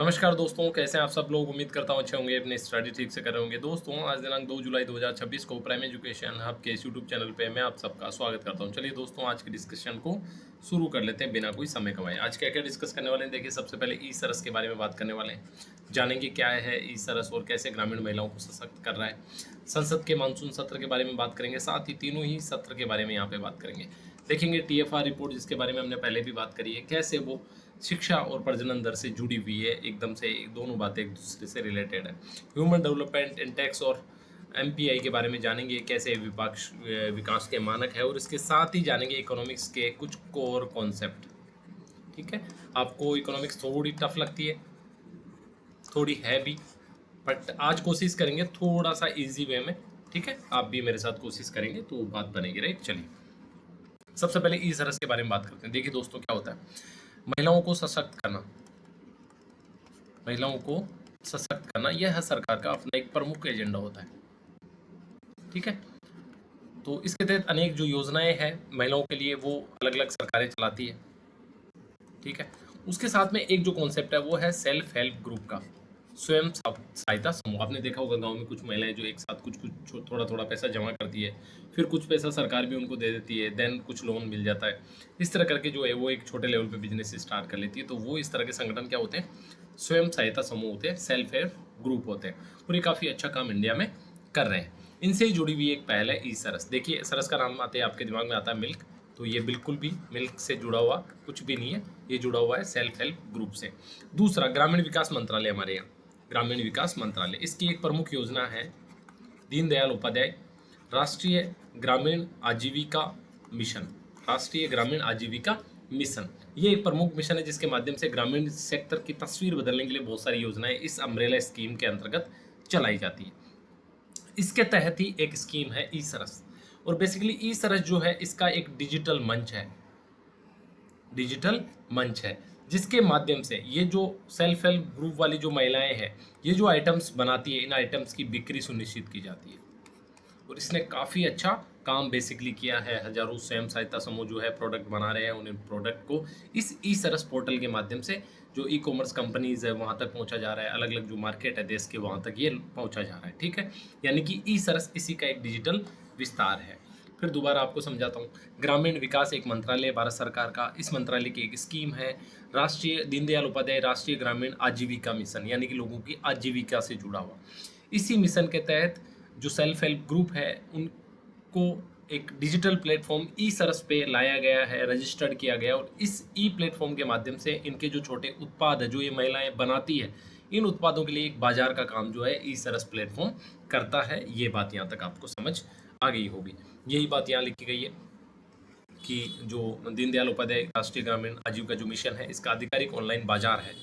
नमस्कार दोस्तों, कैसे हैं आप सब लोग। उम्मीद करता हूँ अच्छे होंगे, अपनी स्टडी ठीक से कर रहे होंगे। दोस्तों, आज दिनांक 2 जुलाई 2026 को प्राइम एजुकेशन हब के इस यूट्यूब चैनल पे मैं आप सबका स्वागत करता हूँ। चलिए दोस्तों, आज के डिस्कशन को शुरू कर लेते हैं बिना कोई समय गंवाए। आज क्या क्या डिस्कस करने वाले हैं, देखिए सबसे पहले ई सरस के बारे में बात करने वाले हैं। जानेंगे क्या है ई सरस और कैसे ग्रामीण महिलाओं को सशक्त कर रहा है। संसद के मानसून सत्र के बारे में बात करेंगे, साथ ही तीनों ही सत्र के बारे में यहाँ पे बात करेंगे। देखेंगे टीएफआर रिपोर्ट, जिसके बारे में हमने पहले भी बात करी है, कैसे वो शिक्षा और प्रजनन दर से जुड़ी हुई है, एकदम से दोनों बातें एक दूसरे से रिलेटेड है। ह्यूमन डेवलपमेंट इंडेक्स और एमपीआई के बारे में जानेंगे, कैसे विकास के मानक है, और इसके साथ ही जानेंगे इकोनॉमिक्स के कुछ कोर कॉन्सेप्ट। ठीक है, आपको इकोनॉमिक्स थोड़ी टफ लगती है, थोड़ी है भी, बट आज कोशिश करेंगे थोड़ा सा इजी वे में। ठीक है, आप भी मेरे साथ कोशिश करेंगे तो बात बनेगी, राइट। चलिए सबसे पहले ई सरस के बारे में बात करते हैं। देखिए दोस्तों, क्या होता है, महिलाओं को सशक्त करना। महिलाओं को सशक्त करना यह सरकार का अपना एक प्रमुख एजेंडा होता है। ठीक है, तो इसके तहत अनेक जो योजनाएं हैं महिलाओं के लिए, वो अलग अलग सरकारें चलाती है। ठीक है, उसके साथ में एक जो कॉन्सेप्ट है वो है सेल्फ हेल्प ग्रुप का, स्वयं सहायता समूह। आपने देखा होगा गांव में कुछ महिलाएं जो एक साथ कुछ कुछ थोड़ा थोड़ा पैसा जमा करती है, फिर कुछ पैसा सरकार भी उनको दे देती है, देन कुछ लोन मिल जाता है। इस तरह करके जो है वो एक छोटे लेवल पे बिजनेस स्टार्ट कर लेती है। तो वो इस तरह के संगठन क्या होते हैं, स्वयं सहायता समूह होते हैं, सेल्फ हेल्प ग्रुप होते हैं, और ये काफ़ी अच्छा काम इंडिया में कर रहे हैं। इनसे ही जुड़ी हुई एक पहल है ई सरस। देखिए सरस का नाम आते ही आपके दिमाग में आता है मिल्क, तो ये बिल्कुल भी मिल्क से जुड़ा हुआ कुछ भी नहीं है, ये जुड़ा हुआ है सेल्फ हेल्प ग्रुप से। दूसरा, ग्रामीण विकास मंत्रालय, हमारे यहाँ ग्रामीण विकास मंत्रालय, इसकी एक प्रमुख योजना है दीनदयाल उपाध्याय राष्ट्रीय ग्रामीण आजीविका मिशन। राष्ट्रीय ग्रामीण आजीविका मिशन ये एक प्रमुख मिशन है, जिसके माध्यम से ग्रामीण सेक्टर की तस्वीर बदलने के लिए बहुत सारी योजनाएं इस अम्ब्रेला स्कीम के अंतर्गत चलाई जाती है। इसके तहत ही एक स्कीम है ई सरस, और बेसिकली ई सरस जो है इसका एक डिजिटल मंच है, डिजिटल मंच है, जिसके माध्यम से ये जो सेल्फ हेल्प ग्रुप वाली जो महिलाएं हैं, ये जो आइटम्स बनाती है, इन आइटम्स की बिक्री सुनिश्चित की जाती है। और इसने काफ़ी अच्छा काम बेसिकली किया है। हजारों स्वयं सहायता समूह जो है प्रोडक्ट बना रहे हैं, उन प्रोडक्ट को इस ई सरस पोर्टल के माध्यम से जो ई कॉमर्स कंपनीज है वहाँ तक पहुँचा जा रहा है, अलग अलग जो मार्केट है देश के वहाँ तक ये पहुँचा जा रहा है। ठीक है, यानी कि ई सरस इसी का एक डिजिटल विस्तार है। फिर दोबारा आपको समझाता हूँ, ग्रामीण विकास एक मंत्रालय है भारत सरकार का। इस मंत्रालय की एक स्कीम है राष्ट्रीय दीनदयाल उपाध्याय राष्ट्रीय ग्रामीण आजीविका मिशन, यानी कि लोगों की आजीविका से जुड़ा हुआ। इसी मिशन के तहत जो सेल्फ हेल्प ग्रुप है उनको एक डिजिटल प्लेटफॉर्म ई सरस पे लाया गया है, रजिस्टर्ड किया गया, और इस ई प्लेटफॉर्म के माध्यम से इनके जो छोटे उत्पाद है जो ये महिलाएं बनाती है, इन उत्पादों के लिए एक बाजार का काम जो है ई सरस प्लेटफॉर्म करता है। ये बात यहाँ तक आपको समझ आ गई होगी। यही बात यहाँ लिखी गई है कि जो दीनदयाल उपाध्याय राष्ट्रीय ग्रामीण आजीविका जो मिशन है, इसका आधिकारिक ऑनलाइन बाजार है,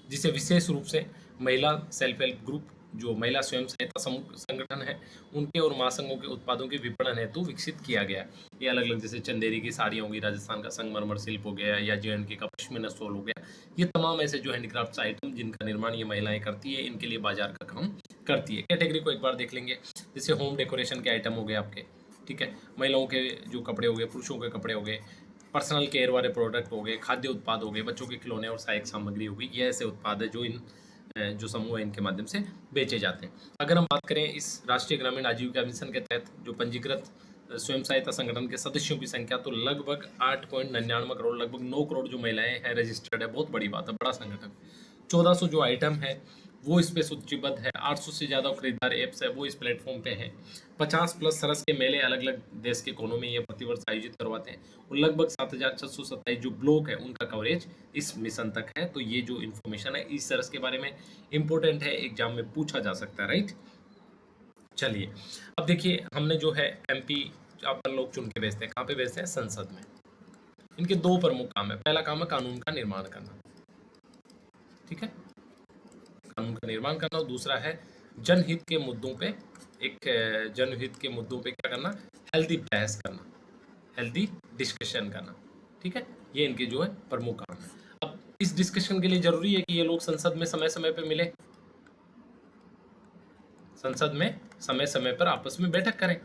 जिसे विशेष रूप से महिला सेल्फ हेल्प ग्रुप, जो महिला स्वयं सहायता समूह संगठन है, उनके और महासंघों के उत्पादों के विपणन हेतु विकसित किया गया है। ये अलग अलग, जैसे चंदेरी की साड़ियाँ होगी, राजस्थान का संगमरमर शिल्प हो गया, या जे का पश्मीना स्टोल हो गया, ये तमाम ऐसे जो हैंडीक्राफ्ट आइटम जिनका निर्माण ये महिलाएं करती है, इनके लिए बाजार का काम करती है। कैटेगरी को एक बार देख लेंगे, जैसे होम डेकोरेशन के आइटम हो गए आपके, ठीक है, महिलाओं के जो कपड़े हो गए, पुरुषों के कपड़े हो गए, पर्सनल केयर वाले प्रोडक्ट हो गए, खाद्य उत्पाद हो गए, बच्चों के खिलौने और सहायक सामग्री हो गई। ये ऐसे उत्पाद है जो इन जो समूह है इनके माध्यम से बेचे जाते हैं। अगर हम बात करें इस राष्ट्रीय ग्रामीण आजीविका मिशन के तहत जो पंजीकृत स्वयं सहायता संगठन के सदस्यों की संख्या तो लगभग 8.99 करोड़, लगभग 9 करोड़ जो महिलाएं हैं रजिस्टर्ड है। बहुत बड़ी बात है, बड़ा संगठन। 1400 जो आइटम है वो इस पे सूचीबद्ध है। 800 से ज़्यादा खरीदार ऐप्स है वो इस प्लेटफॉर्म पे हैं। 50 प्लस सरस के मेले अलग अलग देश के कोनों में ये प्रतिवर्ष आयोजित करवाते हैं, और लगभग 7627 जो ब्लॉक है उनका कवरेज इस मिशन तक है। तो ये जो इन्फॉर्मेशन है इस सरस के बारे में इंपॉर्टेंट है, एग्जाम में पूछा जा सकता है, राइट। चलिए अब देखिए, हमने जो है एमपी अपन लोग चुन के भेजते हैं, कहाँ पे भेजते हैं, संसद में। इनके दो प्रमुख काम है। पहला काम है कानून का निर्माण करना, ठीक है, कानून का निर्माण करना, और दूसरा है जनहित के मुद्दों पे जनहित के मुद्दों पे क्या करना, हेल्दी बहस करना, हेल्दी डिस्कशन करना। ठीक है, ये इनके जो है प्रमुख काम है। अब इस डिस्कशन के लिए जरूरी है कि ये लोग संसद में समय समय पे मिले, संसद में समय समय पर आपस में बैठक करें।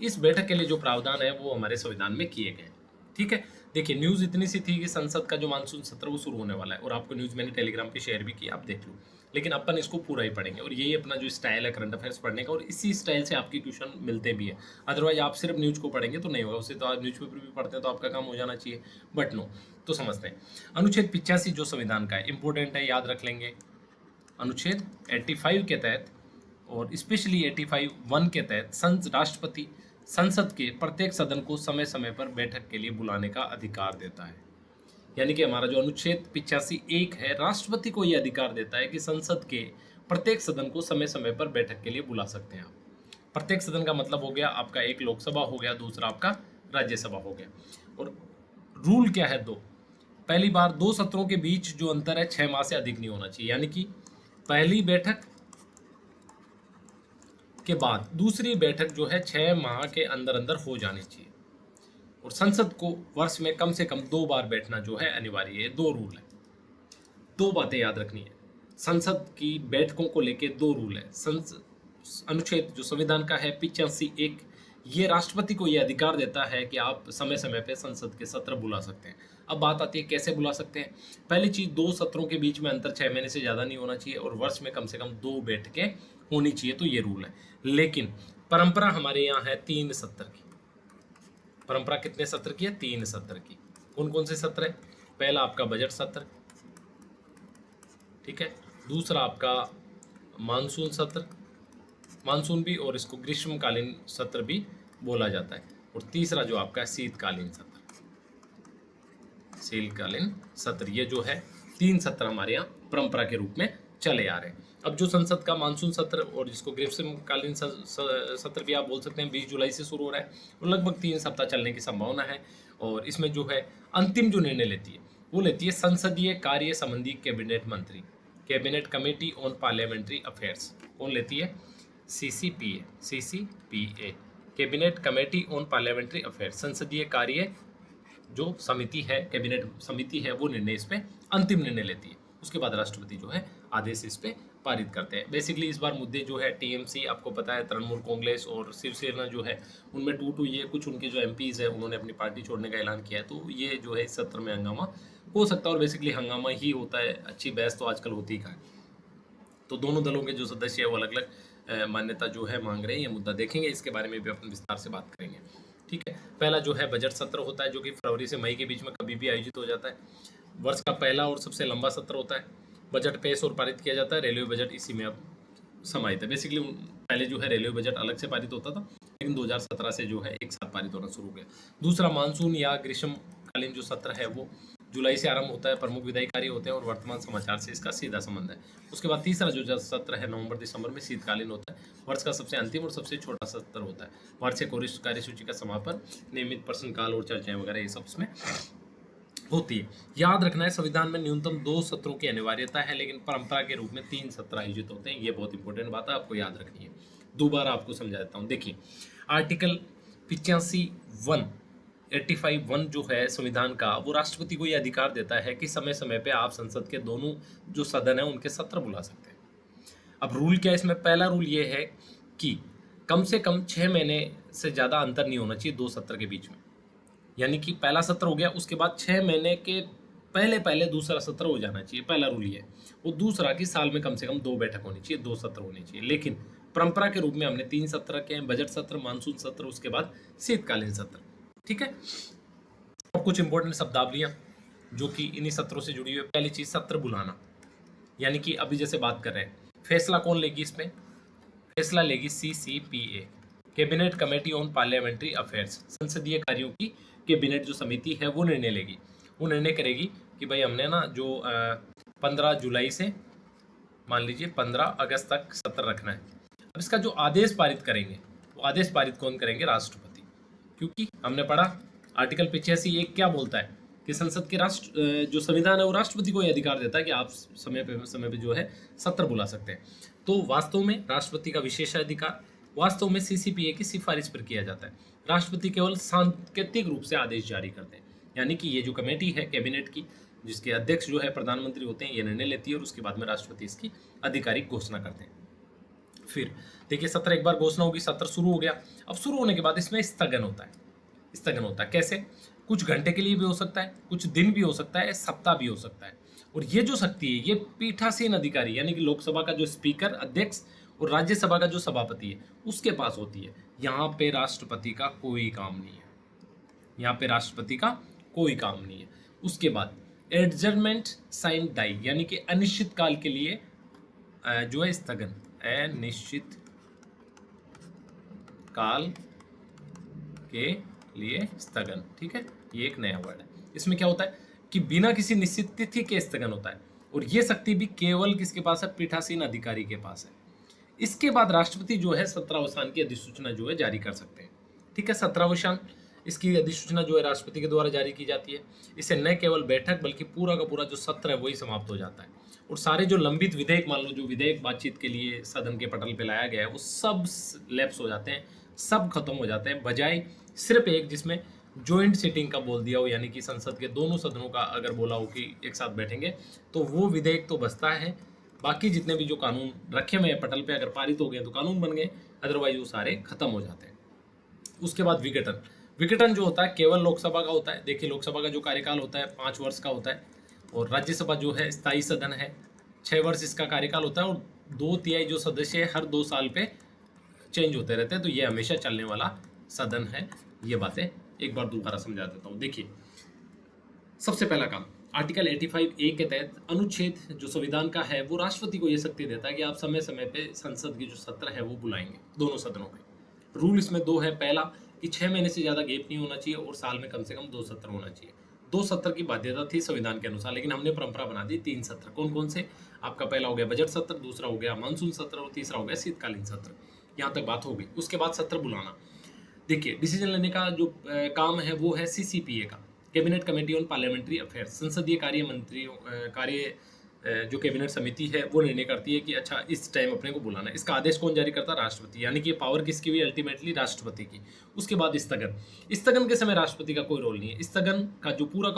इस बैठक के लिए जो प्रावधान है वो हमारे संविधान में किए गए हैं। ठीक है, देखिए न्यूज़ इतनी सी थी कि संसद का जो मानसून सत्र वो शुरू होने वाला है, और आपको न्यूज़ मैंने टेलीग्राम पे शेयर भी की, आप देख लो। लेकिन अपन इसको पूरा ही पढ़ेंगे, और यही अपना जो स्टाइल है करंट अफेयर्स पढ़ने का, और इसी स्टाइल से आपकी ट्यूशन मिलते भी है। अदरवाइज आप सिर्फ न्यूज़ को पढ़ेंगे तो नहीं होगा, उससे तो आप न्यूज़पेपर भी पढ़ते हैं तो आपका काम हो जाना चाहिए, बट नो। तो समझते हैं। अनुच्छेद 85 जो संविधान का है, इंपॉर्टेंट है, याद रख लेंगे। अनुच्छेद 85 के तहत, और स्पेशली 85(1) के तहत राष्ट्रपति संसद के प्रत्येक सदन को समय समय पर बैठक के लिए बुलाने का अधिकार देता है। यानी कि हमारा जो अनुच्छेद 85(1) है, राष्ट्रपति को यह अधिकार देता है कि संसद के प्रत्येक सदन को समय समय पर बैठक के लिए बुला सकते हैं आप। प्रत्येक सदन का मतलब हो गया आपका, एक लोकसभा हो गया, दूसरा आपका राज्यसभा हो गया। और रूल क्या है? दो, पहली बार 2 सत्रों के बीच जो अंतर है 6 माह से अधिक नहीं होना चाहिए, यानी कि पहली बैठक के बाद दूसरी बैठक जो है 6 माह के अंदर अंदर हो जानी चाहिए। और संसद को वर्ष में कम से कम 2 बार बैठना जो है अनिवार्य है। 2 रूल है, 2 बातें याद रखनी है। संसद की बैठकों को लेके 2 रूल है। अनुच्छेद जो संविधान का है 85(1), ये राष्ट्रपति को ये अधिकार देता है कि आप समय समय पे संसद के सत्र बुला सकते हैं। अब बात आती है कैसे बुला सकते हैं। पहली चीज, 2 सत्रों के बीच में अंतर 6 महीने से ज़्यादा नहीं होना चाहिए, और वर्ष में कम से कम 2 बैठकें होनी चाहिए, तो ये रूल है। लेकिन परंपरा हमारे यहाँ है 3 सत्र की। परंपरा कितने सत्र की है? 3 सत्र की। कौन कौन से सत्र है? पहला आपका बजट सत्र, ठीक है। दूसरा आपका मानसून सत्र, मानसून भी, और इसको ग्रीष्मकालीन सत्र भी बोला जाता है। और तीसरा जो आपका शीतकालीन सत्र, शीतकालीन सत्र, ये जो है 3 सत्र हमारे यहाँ परंपरा के रूप में चले आ रहे हैं। अब जो संसद का मानसून सत्र, और जिसको ग्रीष्मकालीन सत्र भी आप बोल सकते हैं, 20 जुलाई से शुरू हो रहा है, और लगभग 3 सप्ताह चलने की संभावना है। और इसमें जो है अंतिम जो निर्णय लेती है वो लेती है संसदीय कार्य संबंधी कैबिनेट मंत्री, cabinet committee on parliamentary affairs. कौन लेती है? CCPA, CCPA, cabinet committee on parliamentary affairs. संसदीय कार्य जो समिति है, कैबिनेट समिति है, वो निर्णय इस पे अंतिम निर्णय लेती है। उसके बाद राष्ट्रपति जो है आदेश इस पे पारित करते हैं। बेसिकली इस बार मुद्दे जो है टीएमसी, आपको पता है तृणमूल कांग्रेस और शिवसेना जो है उनमें टू ये कुछ उनके जो एमपीज है उन्होंने अपनी पार्टी छोड़ने का ऐलान किया है। तो ये जो है इस सत्र में हंगामा हो सकता है, और बेसिकली हंगामा ही होता है। अच्छी बहस तो आजकल होती का है। तो दोनों दलों के जो सदस्य है वो अलग अलग मान्यता जो है मांग रहे हैं। ये मुद्दा देखेंगे, इसके बारे में भी अपन विस्तार से बात करेंगे, ठीक है। पहला जो है बजट सत्र होता है, जो कि फरवरी से मई के बीच में कभी भी आयोजित हो जाता है। वर्ष का पहला और सबसे लंबा सत्र होता है। बजट पेश और पारित किया जाता है। रेलवे बजट इसी में अब समाहित है। बेसिकली पहले जो है रेलवे बजट अलग से पारित होता था, लेकिन 2017 से जो है एक साथ पारित होना शुरू हो गया। दूसरा मानसून या ग्रीष्मकालीन जो सत्र है वो जुलाई से आरंभ होता है। प्रमुख विधायी कार्य होते हैं और वर्तमान समाचार से इसका सीधा संबंध है। उसके बाद तीसरा जो सत्र है नवंबर दिसंबर में शीतकालीन होता है। वर्ष का सबसे अंतिम और सबसे छोटा सत्र होता है। वार्षिक और कार्यसूची का समापन, नियमित प्रश्नकाल और चर्चाएं वगैरह ये सब इसमें होती है। याद रखना है संविधान में न्यूनतम 2 सत्रों की अनिवार्यता है, लेकिन परंपरा के रूप में 3 सत्र आयोजित होते हैं। ये बहुत इंपॉर्टेंट बात है, आपको याद रखनी है। दोबारा आपको समझा देता हूँ। देखिए आर्टिकल 85(1) जो है संविधान का, वो राष्ट्रपति को ये अधिकार देता है कि समय समय पे आप संसद के दोनों जो सदन है उनके सत्र बुला सकते हैं। अब रूल क्या है इसमें? पहला रूल ये है कि कम से कम 6 महीने से ज़्यादा अंतर नहीं होना चाहिए 2 सत्र के बीच में। यानी कि पहला सत्र हो गया, उसके बाद 6 महीने के पहले पहले दूसरा सत्र हो जाना चाहिए। पहला रूल ये है। वो दूसरा कि साल में कम से कम 2 बैठक होनी चाहिए, 2 सत्र होने चाहिए। लेकिन परंपरा के रूप में हमने 3 सत्र रखे हैं, बजट सत्र, मानसून सत्र, उसके बाद शीतकालीन सत्र, ठीक है। और कुछ इंपॉर्टेंट शब्दावलियां जो कि इन्हीं सत्रों से जुड़ी हुई है। पहली चीज सत्र बुलाना, यानी कि अभी जैसे बात कर रहे हैं, फैसला कौन लेगी इसमें? फैसला लेगी CCPA, cabinet committee on parliamentary affairs. संसदीय कार्यों की कैबिनेट जो समिति है वो निर्णय लेगी। वो निर्णय करेगी कि भाई हमने ना जो 15 जुलाई से मान लीजिए 15 अगस्त तक सत्र रखना है। अब इसका जो आदेश पारित करेंगे, वो आदेश पारित कौन करेंगे? राष्ट्रपति। क्योंकि हमने पढ़ा आर्टिकल 85(1) क्या बोलता है कि संसद के जो संविधान है वो राष्ट्रपति को यह अधिकार देता है कि आप समय पे जो है सत्र बुला सकते हैं। तो वास्तव में राष्ट्रपति का विशेषाधिकार वास्तव में सीसीपीए की सिफारिश पर किया जाता है। राष्ट्रपति केवल सांकेतिक रूप से आदेश जारी करते हैं। यानी कि ये जो कमेटी है कैबिनेट की, जिसके अध्यक्ष जो है प्रधानमंत्री होते हैं, ये निर्णय लेती है और उसके बाद में राष्ट्रपति इसकी आधिकारिक घोषणा करते हैं। फिर देखिए सत्र एक बार घोषणा होगी, सत्र शुरू हो गया। अब शुरू होने के बाद इसमें स्थगन होता है। स्थगन होता है कैसे? कुछ घंटे के लिए भी हो सकता है, कुछ दिन भी हो सकता है, सप्ताह भी हो सकता है। और ये जो शक्ति है ये पीठासीन अधिकारी यानी कि लोकसभा का जो स्पीकर अध्यक्ष और राज्यसभा का जो सभापति है उसके पास होती है। यहाँ पे राष्ट्रपति का कोई काम नहीं है, यहाँ पे राष्ट्रपति का कोई काम नहीं है। उसके बाद एडजर्नमेंट साइन डाई यानी कि अनिश्चित काल के लिए जो है स्थगन, अनिश्चित काल के लिए स्थगन, ठीक है, ये एक नया वर्ड है। इसमें क्या होता है कि बिना किसी निश्चित तिथि के स्थगन होता है और ये शक्ति भी केवल किसके पास है, पीठासीन अधिकारी के पास है। इसके बाद राष्ट्रपति जो है सत्रावसान की अधिसूचना जो है जारी कर सकते हैं, ठीक है। सत्रावसान इसकी अधिसूचना जो है राष्ट्रपति के द्वारा जारी की जाती है। इससे न केवल बैठक बल्कि पूरा का पूरा जो सत्र है वही समाप्त हो जाता है और सारे जो लंबित विधेयक, मान लो जो विधेयक बातचीत के लिए सदन के पटल पे लाया गया है वो सब लैप्स हो जाते हैं, सब खत्म हो जाते हैं, बजाय सिर्फ एक जिसमें जॉइंट सीटिंग का बोल दिया हो, यानी कि संसद के दोनों सदनों का अगर बोला हो कि एक साथ बैठेंगे तो वो विधेयक तो बचता है। बाकी जितने भी जो कानून रखे हुए हैं पटल पे अगर पारित हो गए तो कानून बन गए, अदरवाइज वो सारे खत्म हो जाते हैं। उसके बाद विघटन, विघटन जो होता है केवल लोकसभा का होता है। देखिए लोकसभा का जो कार्यकाल होता है 5 वर्ष का होता है और राज्यसभा जो है स्थायी सदन है, 6 वर्ष इसका कार्यकाल होता है और 2/3 जो सदस्य है हर 2 साल पे चेंज होते रहते हैं, तो ये हमेशा चलने वाला सदन है। ये बातें एक बार दोबारा समझा देता हूँ। देखिए सबसे पहला काम आर्टिकल 85A के तहत अनुच्छेद जो संविधान का है वो राष्ट्रपति को ये शक्ति देता है कि आप समय समय पे संसद की जो सत्र है वो बुलाएंगे दोनों सदनों के। रूल इसमें 2 है। पहला कि 6 महीने से ज़्यादा गैप नहीं होना चाहिए और साल में कम से कम 2 सत्र होना चाहिए। 2 सत्र की बाध्यता थी संविधान के अनुसार, लेकिन हमने परंपरा बना दी 3 सत्र। कौन कौन से? आपका पहला हो गया बजट सत्र, दूसरा हो गया मानसून सत्र और तीसरा हो गया शीतकालीन सत्र। यहाँ तक बात हो गई। उसके बाद सत्र बुलाना, देखिए डिसीजन लेने का जो काम है वो है CCPA का, cabinet committee on parliamentary affairs. संसदीय कार्य मंत्रियों जो कैबिनेट समिति है वो निर्णय करती है कि अच्छा इस टाइम अपने को बुलाना है। इसका आदेश कौन जारी करता है? राष्ट्रपति, यानी कि पावर किसकी हुई? अल्टीमेटली राष्ट्रपति की। उसके बाद स्थगन, स्थगन के समय राष्ट्रपति का कोई रोल नहीं है। स्थगन का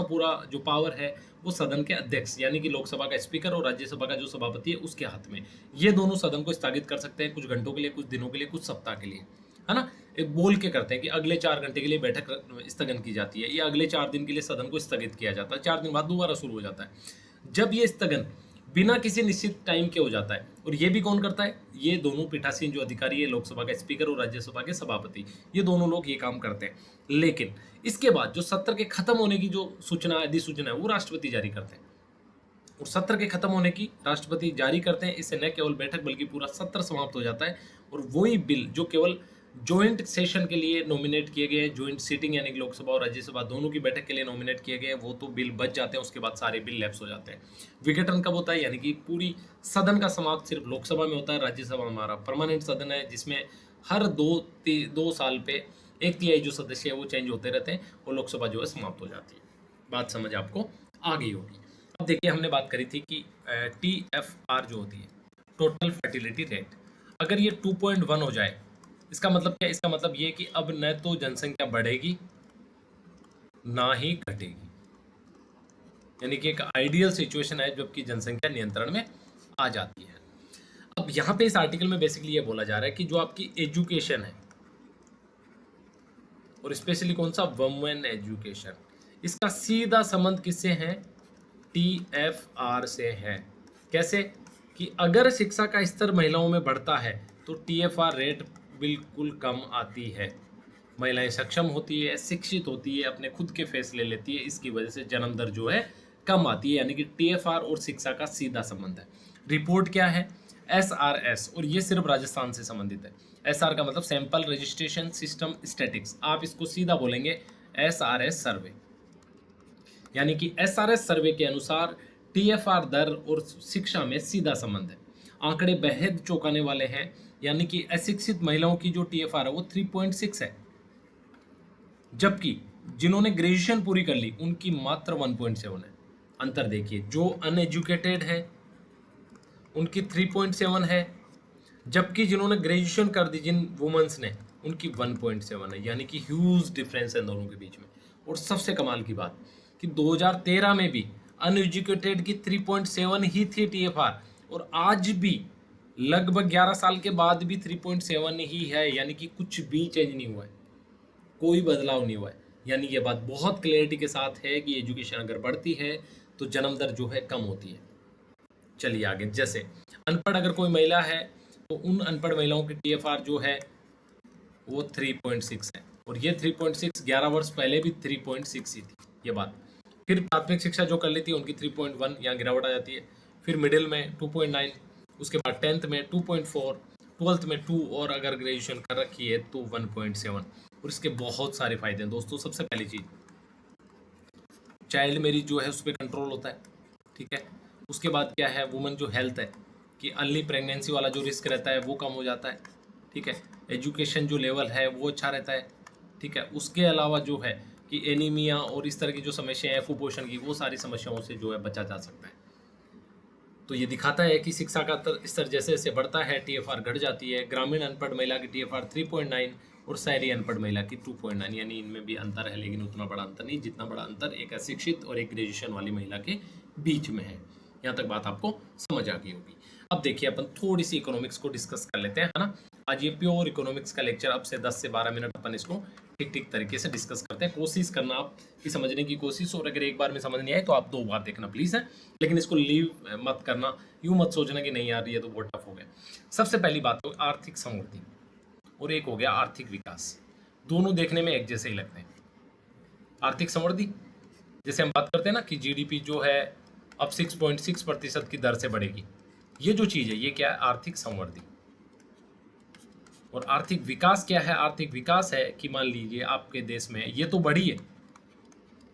पूरा जो पावर है वो सदन के अध्यक्ष यानी कि लोकसभा का स्पीकर और राज्यसभा का जो सभापति है उसके हाथ में। ये दोनों सदन को स्थगित कर सकते हैं कुछ घंटों के लिए, कुछ दिनों के लिए, कुछ सप्ताह के लिए, है ना। एक बोल के करते हैं कि अगले 4 घंटे के लिए बैठक स्थगन की जाती है या अगले 4 दिन के लिए सदन को स्थगित किया जाता है, 4 दिन बाद दोबारा शुरू हो जाता है। जब ये स्थगन बिना किसी निश्चित टाइम के हो जाता है, और ये भी कौन करता है? ये दोनों पीठासीन जो अधिकारी है, लोकसभा का स्पीकर और राज्यसभा के सभापति, ये दोनों लोग ये काम करते हैं। लेकिन इसके बाद जो सत्र के खत्म होने की जो सूचना अधिसूचना है वो राष्ट्रपति जारी करते हैं और सत्र के खत्म होने की राष्ट्रपति जारी करते हैं। इससे न केवल बैठक बल्कि पूरा सत्र समाप्त हो जाता है और वही बिल जो केवल जॉइंट सेशन के लिए नॉमिनेट किए गए हैं, जॉइंट सीटिंग यानी कि लोकसभा और राज्यसभा दोनों की बैठक के लिए नॉमिनेट किए गए हैं, वो तो बिल बच जाते हैं। उसके बाद सारे बिल लैप्स हो जाते हैं। विघटन कब होता है? यानी कि पूरी सदन का समाप्त सिर्फ लोकसभा में होता है। राज्यसभा हमारा परमानेंट सदन है जिसमें हर 2 साल पे 1/3 जो सदस्य है वो चेंज होते रहते हैं और लोकसभा जो है समाप्त हो जाती है। बात समझ आपको आ गई होगी। अब देखिए हमने बात करी थी कि TFR जो होती है टोटल फर्टिलिटी रेट, अगर ये 2.1 हो जाए इसका मतलब क्या? इसका मतलब ये कि अब न तो जनसंख्या बढ़ेगी ना ही घटेगी, यानी कि एक आइडियल सिचुएशन है जबकि जनसंख्या नियंत्रण में आ जाती है। अब यहाँ पे इस आर्टिकल में बेसिकली ये बोला जा रहा है कि जो आपकी एजुकेशन है और स्पेशली कौन सा? वुमेन एजुकेशन, इसका सीधा संबंध किससे है? TFR से है। कैसे? कि अगर शिक्षा का स्तर महिलाओं में बढ़ता है तो TFR रेट बिल्कुल कम आती है। महिलाएं सक्षम होती है, शिक्षित होती है, अपने खुद के फैसले लेती है, इसकी वजह से जन्म दर जो है कम आती है। यानी कि TFR और शिक्षा का सीधा संबंध है। रिपोर्ट क्या है? SRS, और ये सिर्फ राजस्थान से संबंधित है। SR का मतलब सैंपल रजिस्ट्रेशन सिस्टम स्टैटिक्स, आप इसको सीधा बोलेंगे SRS सर्वे। यानी कि SRS सर्वे के अनुसार TFR दर और शिक्षा में सीधा संबंध है। आंकड़े बेहद चौंकाने वाले हैं, यानी कि अशिक्षित महिलाओं की जो TFR है वो 3.6 है, जबकि जिन्होंने ग्रेजुएशन पूरी कर ली उनकी मात्र 1.7 है। अंतर देखिए, जो अनएजुकेटेड है उनकी 3.7 है, जबकि जिन्होंने ग्रेजुएशन कर दी जिन वुमेन्स ने उनकी 1.7 है, यानी कि ह्यूज डिफरेंस है दोनों के बीच में। और सबसे कमाल की बात कि 2013 में भी अनएजुकेटेड की 3.7 ही थी TFR और आज भी लगभग 11 साल के बाद भी 3.7 ही है, यानी कि कुछ भी चेंज नहीं हुआ है, कोई बदलाव नहीं हुआ है। यानी ये बात बहुत क्लियरिटी के साथ है कि एजुकेशन अगर बढ़ती है तो जन्म दर जो है कम होती है। चलिए आगे, जैसे अनपढ़ अगर कोई महिला है तो उन अनपढ़ महिलाओं की टीएफआर जो है वो 3.6 है, और ये 3.6 11 वर्ष पहले भी 3.6 ही थी ये बात। फिर प्राथमिक शिक्षा जो कर लेती है उनकी 3.1 यहाँ गिरावट आ जाती है। फिर मिडिल में 2.9, उसके बाद 10th में 2.4, 12th में 2, और अगर ग्रेजुएशन कर रखी है तो 1.7। और इसके बहुत सारे फायदे हैं दोस्तों। सबसे पहली चीज़, चाइल्ड मैरिज जो है उस पर कंट्रोल होता है, ठीक है। उसके बाद क्या है, वुमेन जो हेल्थ है कि अर्ली प्रेगनेंसी वाला जो रिस्क रहता है वो कम हो जाता है, ठीक है। एजुकेशन जो लेवल है वो अच्छा रहता है, ठीक है। उसके अलावा जो है कि एनीमिया और इस तरह की जो समस्याएं हैं कुपोषण की, वो सारी समस्याओं से जो है बचा जा सकता है। तो ये दिखाता है कि शिक्षा का स्तर जैसे जैसे बढ़ता है टीएफआर घट जाती है। ग्रामीण अनपढ़ महिला की टीएफआर 3.9 और शहरी अनपढ़ महिला की 2.9, यानी इनमें भी अंतर है लेकिन उतना बड़ा अंतर नहीं जितना बड़ा अंतर एक अशिक्षित और एक ग्रेजुएशन वाली महिला के बीच में है। यहाँ तक बात आपको समझ आ गई होगी। अब देखिए अपन थोड़ी सी इकोनॉमिक्स को डिस्कस कर लेते हैं, है ना। आज ये प्योर इकोनॉमिक्स का लेक्चर, अब से 10 से 12 मिनट अपन इसको ठीक ठीक तरीके से डिस्कस करते हैं। कोशिश करना आप कि समझने की कोशिश, और अगर एक बार में समझ नहीं आए तो आप 2 बार देखना प्लीज है, लेकिन इसको लीव मत करना, यूं मत सोचना कि नहीं यार ये तो बहुत टफ हो गया। सबसे पहली बात तो आर्थिक समृद्धि और एक हो गया आर्थिक विकास, दोनों देखने में एक जैसे ही लगते हैं। आर्थिक समृद्धि जैसे हम बात करते हैं ना कि जीडीपी जो है अब 6.6% की दर से बढ़ेगी, ये जो चीज है ये क्या है, आर्थिक समृद्धि। और आर्थिक विकास क्या है, आर्थिक विकास है कि मान लीजिए आपके देश में ये तो बढ़ी है,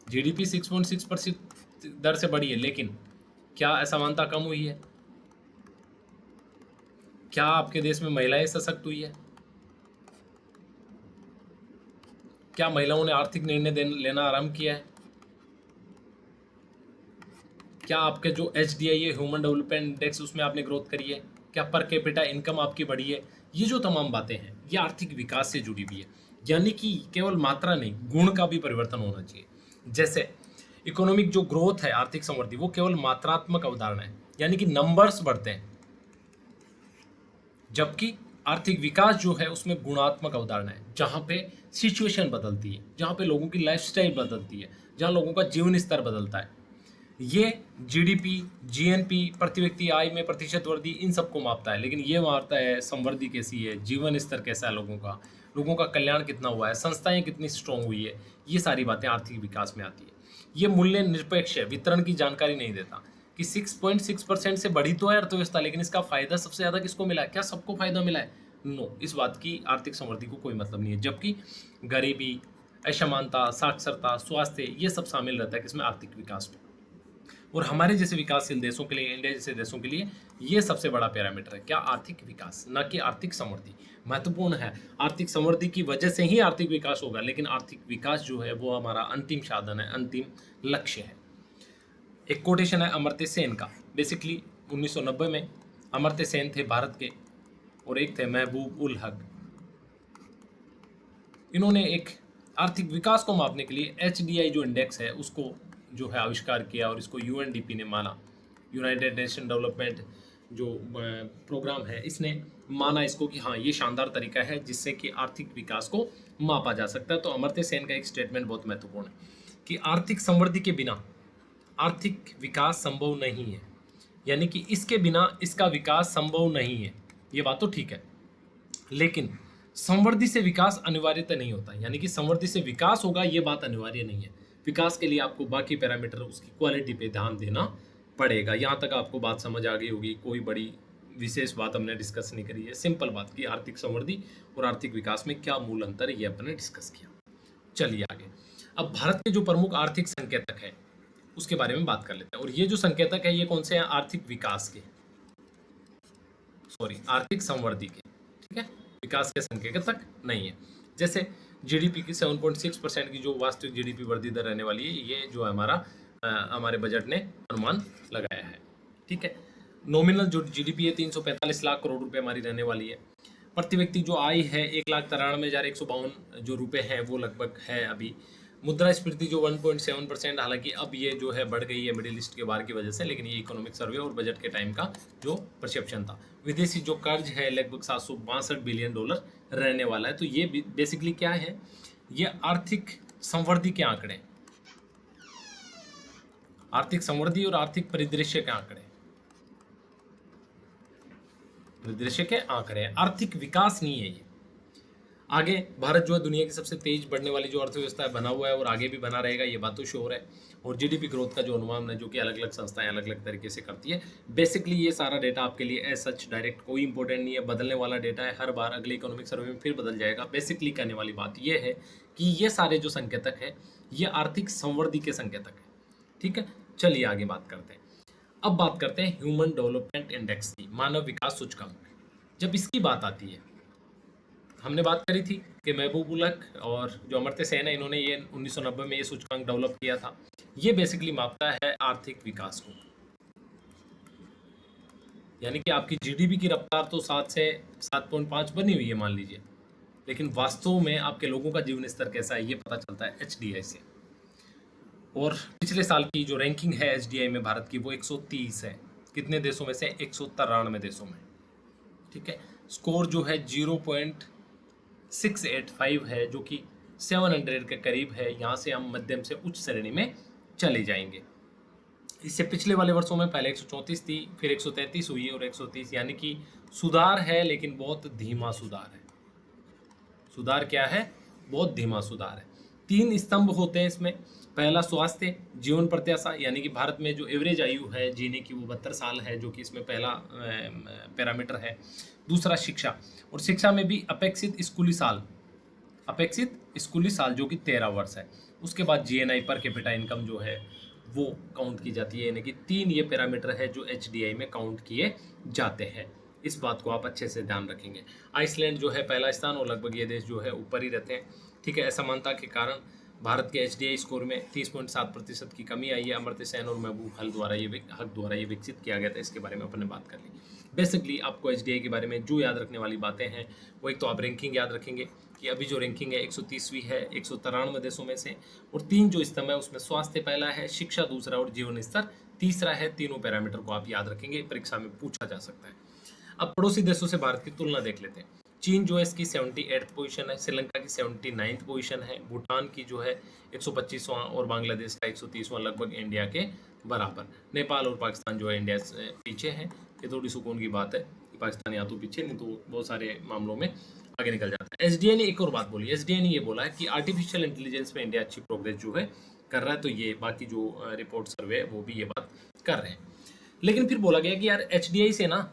जीडीपी 6.6% दर से बढ़ी है, लेकिन क्या असमानता कम हुई है? क्या आपके देश में महिलाएं सशक्त हुई है? क्या महिलाओं ने आर्थिक निर्णय लेना आरंभ किया है? क्या आपके जो HDI है, ह्यूमन डेवलपमेंट इंडेक्स, उसमें आपने ग्रोथ करी है? क्या पर कैपिटा इनकम आपकी बढ़ी है? ये जो तमाम बातें हैं ये आर्थिक विकास से जुड़ी हुई है, यानी कि केवल मात्रा नहीं गुण का भी परिवर्तन होना चाहिए। जैसे इकोनॉमिक जो ग्रोथ है, आर्थिक समृद्धि, वो केवल मात्रात्मक अवधारणा है, यानी कि नंबर्स बढ़ते हैं, जबकि आर्थिक विकास जो है उसमें गुणात्मक अवधारणा है, जहाँ पे सिचुएशन बदलती है, जहाँ पे लोगों की लाइफस्टाइल बदलती है, जहाँ लोगों का जीवन स्तर बदलता है। ये जीडीपी, जीएनपी, प्रति व्यक्ति आय में प्रतिशत वृद्धि, इन सबको मापता है, लेकिन ये मापता है समृद्धि कैसी है, जीवन स्तर कैसा है लोगों का कल्याण कितना हुआ है, संस्थाएं कितनी स्ट्रांग हुई है। ये सारी बातें आर्थिक विकास में आती है। ये मूल्य निरपेक्ष है, वितरण की जानकारी नहीं देता कि 6.6% से बढ़ी तो है अर्थव्यवस्था, लेकिन इसका फायदा सबसे ज्यादा किसको मिला है? क्या सबको फायदा मिला है? नो, इस बात की आर्थिक समृद्धि को कोई मतलब नहीं है। जबकि गरीबी, असमानता, साक्षरता, स्वास्थ्य, ये सब शामिल रहता है किसमें? आर्थिक विकास में। और हमारे जैसे विकासशील देशों के लिए, इंडिया जैसे देशों के लिए ये सबसे बड़ा पैरामीटर है, क्या? आर्थिक विकास, न कि आर्थिक समृद्धि। महत्वपूर्ण है, आर्थिक समृद्धि की वजह से ही आर्थिक विकास होगा, लेकिन आर्थिक विकास जो है वो हमारा अंतिम साधन है, अंतिम लक्ष्य है। एक कोटेशन है अमर्त्य सेन का, बेसिकली 1990 में अमर्त्य सेन थे भारत के, और एक थे महबूब उल हक। इन्होंने एक आर्थिक विकास को मापने के लिए HDI जो इंडेक्स है उसको जो है आविष्कार किया, और इसको UNDP ने माना, यूनाइटेड नेशन डेवलपमेंट जो प्रोग्राम है, इसने माना इसको कि हाँ ये शानदार तरीका है जिससे कि आर्थिक विकास को मापा जा सकता है। तो अमर्त्य सेन का एक स्टेटमेंट बहुत महत्वपूर्ण है कि आर्थिक समृद्धि के बिना आर्थिक विकास संभव नहीं है, यानी कि इसके बिना इसका विकास संभव नहीं है। ये बात तो ठीक है, लेकिन समृद्धि से विकास अनिवार्यता नहीं होता, यानी कि समृद्धि से विकास होगा ये बात अनिवार्य नहीं है। विकास के लिए आपको बाकी पैरामीटर, उसकी क्वालिटी पे ध्यान देना पड़ेगा। यहाँ तक आपको बात समझ आ गई होगी, कोई बड़ी विशेष बात हमने डिस्कस नहीं करी है, सिंपल बात की आर्थिक समृद्धि और आर्थिक विकास में क्या मूल अंतर है ये अपने डिस्कस किया। चलिए आगे, अब भारत के जो प्रमुख आर्थिक संकेतक है उसके बारे में बात कर लेते हैं। और ये जो संकेतक है ये कौन से हैं? आर्थिक विकास के, सॉरी आर्थिक समृद्धि के, ठीक है, विकास के संकेतक नहीं है। जैसे जीडीपी की 7.6% की जो वास्तविक जीडीपी वृद्धि दर रहने वाली है, ये जो हमारा हमारे बजट ने अनुमान लगाया है, ठीक है। नॉमिनल जो जीडीपी है 345 लाख करोड़ रुपए हमारी रहने वाली है। प्रति व्यक्ति जो आय है 1,93,152 जो रुपए है वो लगभग है अभी। मुद्रास्फीति जो 1.7%, हालांकि अब ये जो है बढ़ गई है मिडिल ईस्ट के बाहर की वजह से, लेकिन ये इकोनॉमिक सर्वे और बजट के टाइम का जो परसेप्शन था। विदेशी जो कर्ज है लगभग 762 बिलियन डॉलर रहने वाला है। तो ये बेसिकली क्या है? ये आर्थिक संवृद्धि के आंकड़े, आर्थिक समृद्धि और आर्थिक परिदृश्य के आंकड़े, परिदृश्य के आंकड़े, आर्थिक विकास नहीं है ये। आगे भारत जो है दुनिया की सबसे तेज बढ़ने वाली जो अर्थव्यवस्था है बना हुआ है और आगे भी बना रहेगा, ये बात तो श्योर है। और जीडीपी ग्रोथ का जो अनुमान है जो कि अलग अलग संस्थाएं अलग अलग तरीके से करती है, बेसिकली ये सारा डेटा आपके लिए एज सच डायरेक्ट कोई इंपॉर्टेंट नहीं है, बदलने वाला डेटा है, हर बार अगले इकोनॉमिक सर्वे में फिर बदल जाएगा। बेसिकली कहने वाली बात ये है कि ये सारे जो संकेतक है ये आर्थिक संवृद्धि के संकेतक है। ठीक है, चलिए आगे बात करते हैं। अब बात करते हैं ह्यूमन डेवलपमेंट इंडेक्स की, मानव विकास सूचकांक। जब इसकी बात आती है, हमने बात करी थी कि महबूब उलक और जो अमर्त्य सेन है इन्होंने ये 1990 में ये सूचकांक डेवलप किया था। ये बेसिकली मापता है आर्थिक विकास को, यानी कि आपकी जीडीपी की रफ्तार तो 7 से 7.5 बनी हुई है मान लीजिए, लेकिन वास्तव में आपके लोगों का जीवन स्तर कैसा है ये पता चलता है एचडीआई से। और पिछले साल की जो रैंकिंग है एचडीआई में भारत की वो 130 है। कितने देशों में से? 193 देशों में। ठीक है, स्कोर जो है 0.685 है, जो कि 700 के करीब है। यहाँ से हम मध्यम से उच्च श्रेणी में चले जाएंगे। इससे पिछले वाले वर्षों में पहले 134 थी, फिर 133 हुई और 130, यानी कि सुधार है लेकिन बहुत धीमा सुधार है। सुधार क्या है? बहुत धीमा सुधार है। 3 स्तंभ होते हैं इसमें। पहला स्वास्थ्य, जीवन प्रत्याशा, यानी कि भारत में जो एवरेज आयु है जीने की वो 72 साल है, जो कि इसमें पहला पैरामीटर है। दूसरा शिक्षा, और शिक्षा में भी अपेक्षित स्कूली साल जो कि 13 वर्ष है। उसके बाद जीएनआई पर कैपिटा इनकम जो है वो काउंट की जाती है, यानी कि 3 ये पैरामीटर है जो एचडीआई में काउंट किए जाते हैं। इस बात को आप अच्छे से ध्यान रखेंगे। आइसलैंड जो है पहला स्थान और लगभग ये देश जो है ऊपर ही रहते हैं। ठीक है, असमानता के कारण भारत के एचडीआई स्कोर में 30.7% की कमी आई है। अमर्त्य सेन और महबूब हक द्वारा ये विकसित किया गया था। इसके बारे में अपने बात कर ली। बेसिकली आपको एचडीआई के बारे में जो याद रखने वाली बातें हैं वो, एक तो आप रैंकिंग याद रखेंगे कि अभी जो रैंकिंग है 130वीं है 193 देशों में से, और 3 जो स्तंभ है उसमें स्वास्थ्य पहला है, शिक्षा दूसरा और जीवन स्तर तीसरा है। तीनों पैरामीटर को आप याद रखेंगे, परीक्षा में पूछा जा सकता है। अब पड़ोसी देशों से भारत की तुलना देख लेते हैं। चीन जो है इसकी 78th पोजीशन है, श्रीलंका की 79th पोजीशन है, भूटान की जो है 125वां और बांग्लादेश का 130वां, लगभग इंडिया के बराबर। नेपाल और पाकिस्तान जो है इंडिया से पीछे हैं। ये थोड़ी सुकून की बात है कि पाकिस्तान या तो पीछे, नहीं तो बहुत सारे मामलों में आगे निकल जाता है। एसडीआई ने एक और बात बोली, एसडीआई ने ये बोला है कि आर्टिफिशियल इंटेलिजेंस में इंडिया अच्छी प्रोग्रेस जो है कर रहा है। तो ये बाकी जो रिपोर्ट सर्वे है वो भी ये बात कर रहे हैं। लेकिन फिर बोला गया कि यार एचडीआई से ना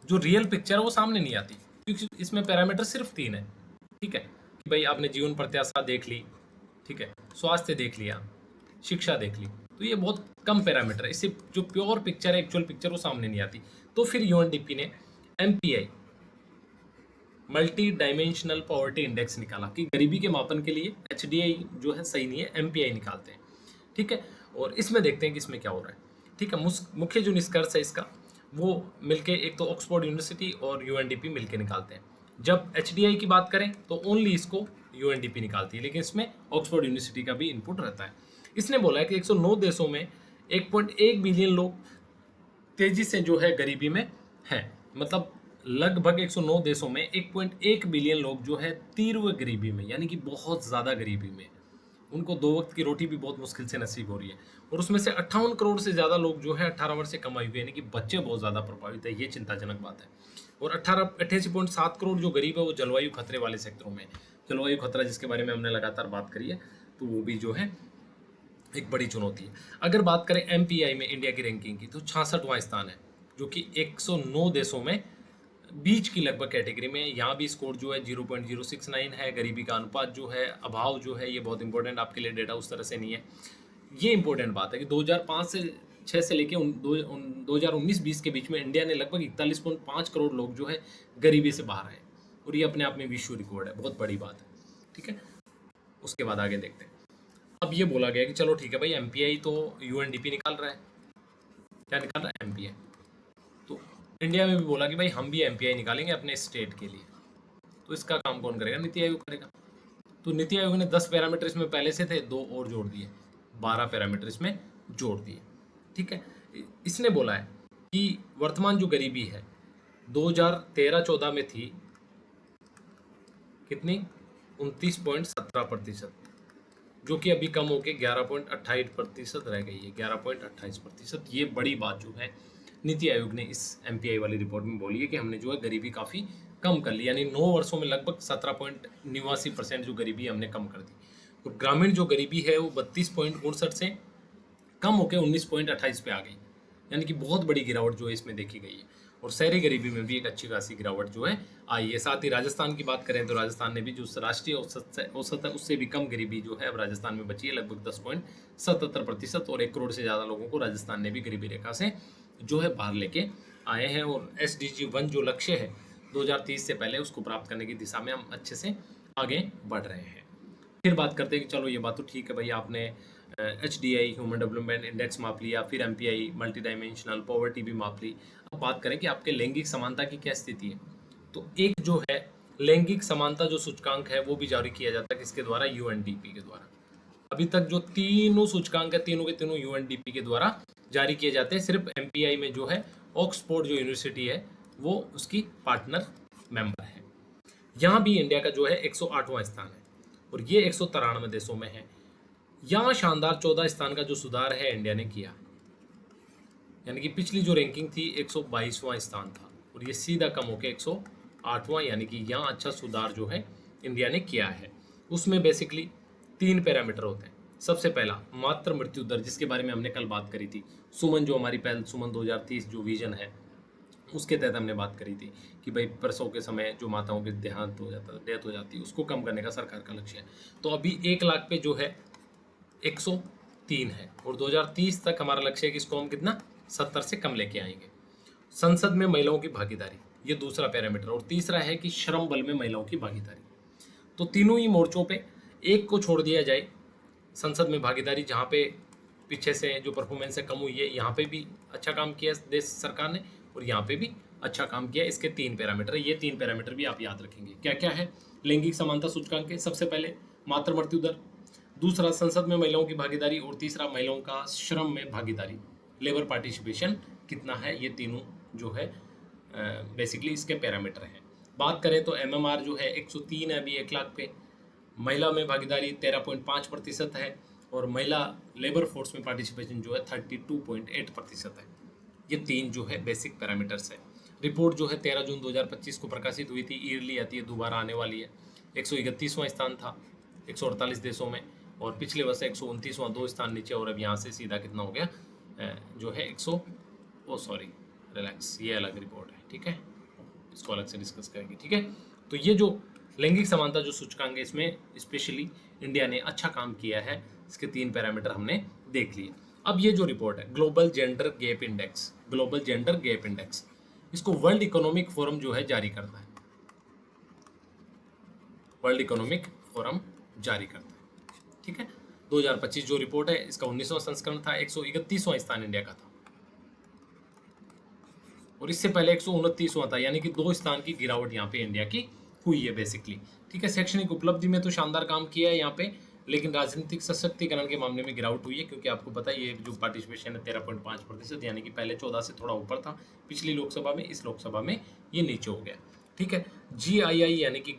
जो रियल पिक्चर है वो सामने नहीं आती, क्योंकि इसमें पैरामीटर सिर्फ 3 है। ठीक है, कि भाई आपने जीवन प्रत्याशा देख ली, ठीक है, स्वास्थ्य देख लिया, शिक्षा देख ली, तो ये बहुत कम पैरामीटर है। इससे जो प्योर पिक्चर है, एक्चुअल पिक्चर, वो सामने नहीं आती। तो फिर यूएनडीपी ने MPI, multi dimensional poverty index निकाला कि गरीबी के मापन के लिए एचडीआई जो है सही नहीं है, एमपीआई निकालते हैं। ठीक है, और इसमें देखते हैं कि इसमें क्या हो रहा है। ठीक है, मुख्य जो निष्कर्ष है इसका वो मिलके, एक तो ऑक्सफोर्ड यूनिवर्सिटी और यूएनडीपी मिलके निकालते हैं। जब एचडीआई की बात करें तो ओनली इसको यूएनडीपी निकालती है, लेकिन इसमें ऑक्सफोर्ड यूनिवर्सिटी का भी इनपुट रहता है। इसने बोला है कि 109 देशों में 1.1 बिलियन लोग तेजी से जो है गरीबी में हैं। मतलब लगभग 109 देशों में 1.1 बिलियन लोग जो है तीव्र गरीबी में, यानी कि बहुत ज़्यादा गरीबी में, उनको 2 वक्त की रोटी भी बहुत मुश्किल से नसीब हो रही है। और उसमें से 58 करोड़ से ज़्यादा लोग जो है 18 वर्ष से कम आयु के, यानी कि बच्चे बहुत ज़्यादा प्रभावित है। ये चिंताजनक बात है। और 88.7 करोड़ जो गरीब है वो जलवायु खतरे वाले सेक्टरों में। जलवायु खतरा जिसके बारे में हमने लगातार बात करी है, तो वो भी जो है एक बड़ी चुनौती है। अगर बात करें एमपीआई में इंडिया की रैंकिंग की, तो 66वां स्थान है, जो कि 109 देशों में बीच की लगभग कैटेगरी में। यहाँ भी स्कोर जो है 0.069 है। गरीबी का अनुपात जो है, अभाव जो है, ये बहुत इंपॉर्टेंट आपके लिए डेटा उस तरह से नहीं है। ये इंपॉर्टेंट बात है कि 2005 से 6 से लेके 2019-20 के बीच में इंडिया ने लगभग 41.5 करोड़ लोग जो है गरीबी से बाहर आए, और ये अपने आप में विश्व रिकॉर्ड है, बहुत बड़ी बात है। ठीक है, उसके बाद आगे देखते हैं। अब ये बोला गया कि चलो ठीक है भाई, एमपीआई तो यूएनडीपी निकाल रहा है, क्या निकाल रहा है? एमपीआई। तो इंडिया में भी बोला कि भाई हम भी एमपीआई निकालेंगे अपने स्टेट के लिए। तो इसका काम कौन करेगा? नीति आयोग करेगा। तो नीति आयोग ने 10 पैरामीटर इसमें पहले से थे, 2 और जोड़ दिए, 12 पैरामीटर इसमें जोड़ दिए। ठीक है, इसने बोला है कि वर्तमान जो गरीबी है 2013-14 में थी कितनी? 29.17%। जो कि अभी कम होकर 11.28% रह गई है, 11.28%। ये बड़ी बात जो है नीति आयोग ने इस MPI वाली रिपोर्ट में बोली है कि हमने जो है गरीबी काफ़ी कम कर ली, यानी 9 वर्षों में लगभग 17.89% जो गरीबी हमने कम कर दी। और ग्रामीण जो गरीबी है वो 32.68 से कम होकर 19.28 पे आ गई, यानी कि बहुत बड़ी गिरावट जो है इसमें देखी गई है। और शहरी गरीबी में भी एक अच्छी खासी गिरावट जो है आई है। साथ ही राजस्थान की बात करें तो राजस्थान ने भी जो राष्ट्रीय औसत है उससे भी कम गरीबी जो है अब राजस्थान में बची है, लगभग 10.77%। और 1 करोड़ से ज़्यादा लोगों को राजस्थान ने भी गरीबी रेखा से जो है बाहर लेके आए हैं। और SDG 1 जो लक्ष्य है 2030 से पहले, उसको प्राप्त करने की दिशा में हम अच्छे से आगे बढ़ रहे हैं। फिर बात करते हैं कि चलो ये बात तो ठीक है भाई, आपने HDI ह्यूमन डेवलपमेंट इंडेक्स माप लिया, फिर MPI मल्टी डायमेंशनल पॉवर्टी भी माप ली। अब बात करें कि आपके लैंगिक समानता की क्या स्थिति है। तो एक जो है लैंगिक समानता जो सूचकांक है वो भी जारी किया जाता है किसके द्वारा, UNDP के द्वारा। अभी तक जो तीनों सूचकांक है तीनों के तीनों UNDP के द्वारा जारी किए जाते हैं। सिर्फ MPI में जो है ऑक्सफोर्ड जो यूनिवर्सिटी है वो उसकी पार्टनर मेंबर है। यहाँ भी इंडिया का जो है 108वां स्थान है और ये 193 देशों में है। यहाँ शानदार 14 स्थान का जो सुधार है इंडिया ने किया, यानी कि पिछली जो रैंकिंग थी 122वां स्थान था और ये सीधा कम होकर 108वां, यानी कि यहाँ अच्छा सुधार जो है इंडिया ने किया है। उसमें बेसिकली 3 पैरामीटर होते हैं। सबसे पहला मातृ मृत्यु दर, जिसके बारे में हमने कल बात करी थी। सुमन जो हमारी पहल सुमन 2030 जो विजन है उसके तहत हमने बात करी थी कि भाई प्रसव के समय जो माताओं के देहांत हो जाता है, डेथ हो जाती है, उसको कम करने का सरकार का लक्ष्य है। तो अभी 1 लाख पे जो है 103 है और 2030 तक हमारा लक्ष्य है कि इसको हम कितना 70 से कम लेके आएंगे। संसद में महिलाओं की भागीदारी, ये दूसरा पैरामीटर। और तीसरा है कि श्रम बल में महिलाओं की भागीदारी। तो तीनों ही मोर्चों पे एक को छोड़ दिया जाए, संसद में भागीदारी जहाँ पे पीछे से जो परफॉर्मेंस है कम हुई है, यहाँ पे भी अच्छा काम किया देश सरकार ने और यहाँ पे भी अच्छा काम किया। इसके 3 पैरामीटर, ये 3 पैरामीटर भी आप याद रखेंगे। क्या क्या है लैंगिक समानता सूचकांक के, सबसे पहले मातृ मृत्यु दर, दूसरा संसद में महिलाओं की भागीदारी और तीसरा महिलाओं का श्रम में भागीदारी, लेबर पार्टिसिपेशन कितना है। ये तीनों जो है बेसिकली इसके पैरामीटर हैं। बात करें तो MMR जो है 103 है अभी 1 लाख पे, महिला में भागीदारी 13.5% है और महिला लेबर फोर्स में पार्टिसिपेशन जो है 32.8% है। ये 3 जो है बेसिक पैरामीटर्स है। रिपोर्ट जो है 13 जून 2025 को प्रकाशित हुई थी, ईयरली आती है, दोबारा आने वाली है। 131वां स्थान था 148 देशों में और पिछले वर्ष 129वां, 2 स्थान नीचे। और अब यहाँ से सीधा कितना हो गया जो है 100, ओ सॉरी रिलैक्स, ये अलग रिपोर्ट है, ठीक है, इसको अलग से डिस्कस करेंगे, ठीक है। तो ये जो लैंगिक समानता जो सूचकांक है इसमें स्पेशली इंडिया ने अच्छा काम किया है। इसके 3 पैरामीटर हमने देख लिए। अब ये जो रिपोर्ट है global gender gap index, global gender gap index, इसको वर्ल्ड इकोनॉमिक फोरम जो है जारी करता है, वर्ल्ड इकोनॉमिक फोरम जारी करता है, ठीक है। 2025 जो रिपोर्ट है इसका 19वां संस्करण था, 131वां स्थान इंडिया का था और इससे पहले 129वां था, यानी कि 2 स्थान की गिरावट यहाँ पे इंडिया की हुई है बेसिकली, ठीक है। शैक्षणिक उपलब्धि में तो शानदार काम किया है यहाँ पे, लेकिन राजनीतिक सशक्तिकरण के मामले में गिरावट हुई है, क्योंकि आपको पता है ये जो पार्टिसिपेशन है 13.5%, यानी कि पहले 14 से थोड़ा ऊपर था पिछली लोकसभा में, इस लोकसभा में ये नीचे हो गया, ठीक है। GII यानी कि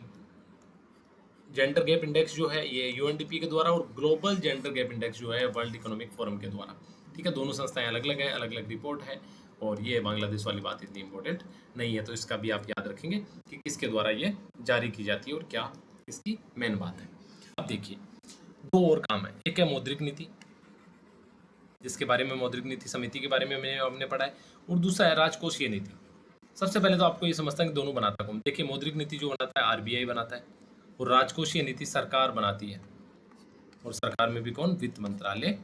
जेंडर गैप इंडेक्स जो है ये UNDP के द्वारा और ग्लोबल जेंडर गैप इंडेक्स जो है वर्ल्ड इकोनॉमिक फोरम के द्वारा, ठीक है। दोनों संस्थाएं अलग अलग है, अलग अलग रिपोर्ट है और ये बांग्लादेश वाली बात इतनी इंपॉर्टेंट नहीं है, तो इसका भी आप याद रखेंगे कि किसके द्वारा ये जारी की जाती है और क्या इसकी मेन बात है। अब देखिए 2 और काम है, एक है मौद्रिक नीति, जिसके बारे में मौद्रिक नीति समिति के बारे में हमने पढ़ा है, और दूसरा है राजकोषीय नीति। सबसे पहले तो आपको ये समझता है कि दोनों बनाता कौन। देखिए मौद्रिक नीति जो बनाता है RBI बनाता है और राजकोषीय नीति सरकार बनाती है, और सरकार में भी कौन, वित्त मंत्रालय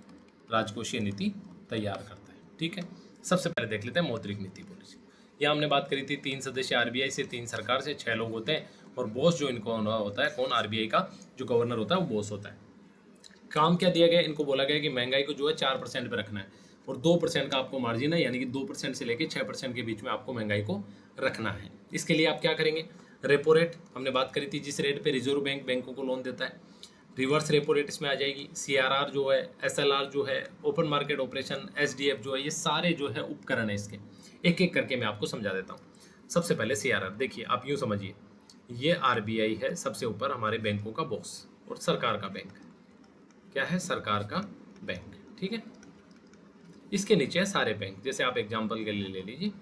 राजकोषीय नीति तैयार करता है, ठीक है। सबसे पहले देख लेते हैं मौद्रिक नीति पॉलिसी। यहाँ हमने बात करी थी 3 सदस्य RBI से, 3 सरकार से, 6 लोग होते हैं और बॉस जो इनको होता है कौन, RBI का जो गवर्नर होता है वो बॉस होता है। काम क्या दिया गया, इनको बोला गया कि महंगाई को जो है 4% पे रखना है और 2% का आपको मार्जिन है, यानी कि 2% से लेकर 6% के बीच में आपको महंगाई को रखना है। इसके लिए आप क्या करेंगे, रेपो रेट हमने बात करी थी, जिस रेट पे रिजर्व बैंक बैंकों को लोन देता है, रिवर्स रेपो रेट इसमें आ जाएगी। CRR जो है, SLR जो है, ओपन मार्केट ऑपरेशन, SDF जो है, ये सारे जो है उपकरण है इसके। एक एक करके मैं आपको समझा देता हूँ। सबसे पहले CRR देखिए, आप यूँ समझिए, ये RBI है सबसे ऊपर हमारे बैंकों का बॉस और सरकार का बैंक, क्या है, सरकार का बैंक। ठीक है, इसके नीचे है सारे बैंक। जैसे आप एग्जाम्पल के लिए ले लीजिए,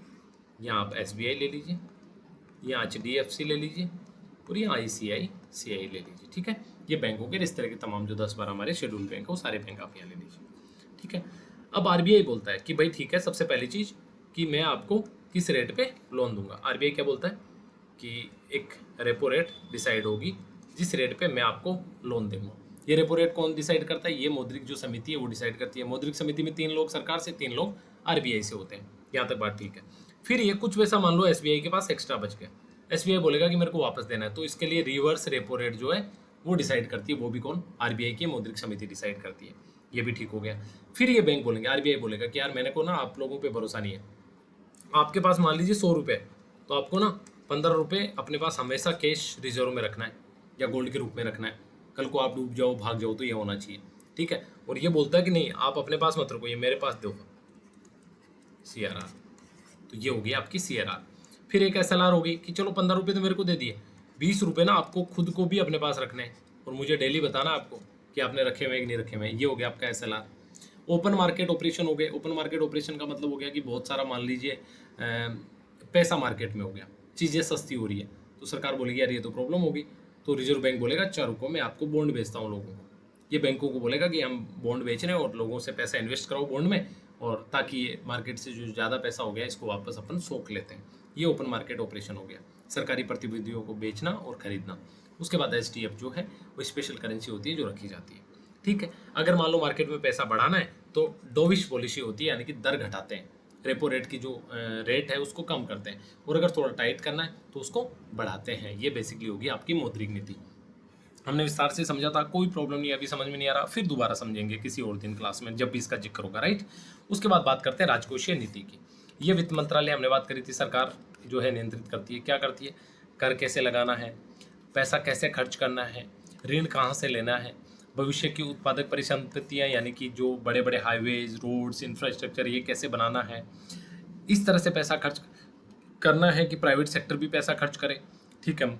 यहाँ आप SBI ले लीजिए, यहाँ HDFC ले लीजिए, और यहाँ ICICI ले लीजिए। ठीक है, ये बैंक हो गए। इस तरह के तमाम जो 10-12 हमारे शेड्यूल बैंक हो, सारे बैंक आप यहाँ ले लीजिए। ठीक है, अब RBI बोलता है कि भाई ठीक है, सबसे पहली चीज़ कि मैं आपको किस रेट पे लोन दूंगा। RBI क्या बोलता है कि एक रेपो रेट डिसाइड होगी जिस रेट पे मैं आपको लोन दूंगा। ये रेपो रेट कौन डिसाइड करता है? ये मौद्रिक जो समिति है वो डिसाइड करती है। मौद्रिक समिति में 3 लोग सरकार से, 3 लोग RBI से होते हैं। यहाँ तक बात ठीक है। फिर ये कुछ पैसा मान लो SBI के पास एक्स्ट्रा बच गया, SBI बोलेगा कि मेरे को वापस देना है, तो इसके लिए रिवर्स रेपो रेट जो है वो डिसाइड करती है। वो भी कौन? RBI की मौद्रिक समिति डिसाइड करती है। ये भी ठीक हो गया। फिर ये बैंक बोलेंगे, RBI बोलेगा कि यार मैंने को ना आप लोगों पे भरोसा नहीं है। आपके पास मान लीजिए 100 रुपये, तो आपको ना 15 रुपये अपने पास हमेशा कैश रिजर्व में रखना है या गोल्ड के रूप में रखना है। कल को आप डूब जाओ, भाग जाओ, तो ये होना चाहिए। ठीक है, और ये बोलता है कि नहीं, आप अपने पास मत रखो, ये मेरे पास दो, CRR। तो ये हो गई आपकी CRR। फिर एक SLR होगी कि चलो 15 रुपये तो मेरे को दे दिए, 20 रुपये ना आपको खुद को भी अपने पास रखने हैं और मुझे डेली बताना आपको कि आपने रखे हुए कि नहीं रखे हुए। ये हो गया आपका SLR। ओपन मार्केट ऑपरेशन हो गए। ओपन मार्केट ऑपरेशन का मतलब हो गया कि बहुत सारा मान लीजिए पैसा मार्केट में हो गया, चीज़ें सस्ती हो रही है, तो सरकार बोलेगी यार ये तो प्रॉब्लम होगी, तो रिजर्व बैंक बोलेगा अच्छा रुको, मैं आपको बॉन्ड बेचता हूँ लोगों को। ये बैंकों को बोलेगा कि हम बॉन्ड बेच रहे हैं और लोगों से पैसा इन्वेस्ट कराओ बॉन्ड में, और ताकि ये मार्केट से जो ज़्यादा पैसा हो गया इसको वापस अपन सोख लेते हैं। ये ओपन मार्केट ऑपरेशन हो गया, सरकारी प्रतिभूतियों को बेचना और खरीदना। उसके बाद STF जो है वो स्पेशल करेंसी होती है जो रखी जाती है। ठीक है, अगर मान लो मार्केट में पैसा बढ़ाना है तो डोविश पॉलिसी होती है, यानी कि दर घटाते हैं, रेपो रेट की जो रेट है उसको कम करते हैं, और अगर थोड़ा टाइट करना है तो उसको बढ़ाते हैं। ये बेसिकली होगी आपकी मौद्रिक नीति। हमने विस्तार से समझा था, कोई प्रॉब्लम नहीं, अभी समझ में नहीं आ रहा, फिर दोबारा समझेंगे किसी और दिन क्लास में जब भी इसका जिक्र होगा, राइट। उसके बाद बात करते हैं राजकोषीय नीति की। ये वित्त मंत्रालय हमने बात करी थी, सरकार जो है नियंत्रित करती है। क्या करती है? कर कैसे लगाना है, पैसा कैसे खर्च करना है, ऋण कहाँ से लेना है, भविष्य की उत्पादक परिसंपत्तियाँ यानी कि जो बड़े बड़े हाईवेज, रोड्स, इंफ्रास्ट्रक्चर, ये कैसे बनाना है, इस तरह से पैसा खर्च करना है कि प्राइवेट सेक्टर भी पैसा खर्च करे। ठीक है,